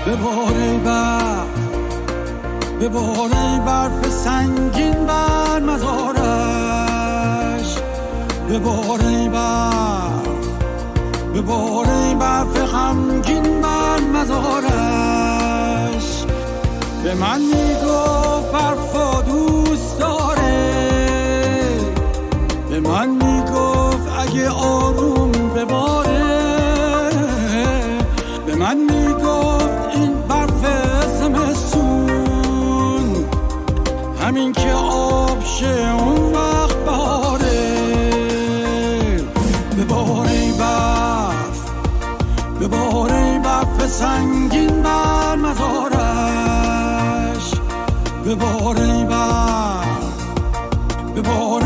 ببار ای برف، ببار ای برف سنگین بر مزارش، ببار ای برف، ببار ای برف غمگین بر مزارش. به من میگفت برفا دوست داره، به من میگفت اگه آروم بباره، به من میگفت این برف زمستون همین که آب شه اون وقت بهاره. ببار ای برف، ببار ای برف سنگین بر مزارش، ببار ای برف، ببار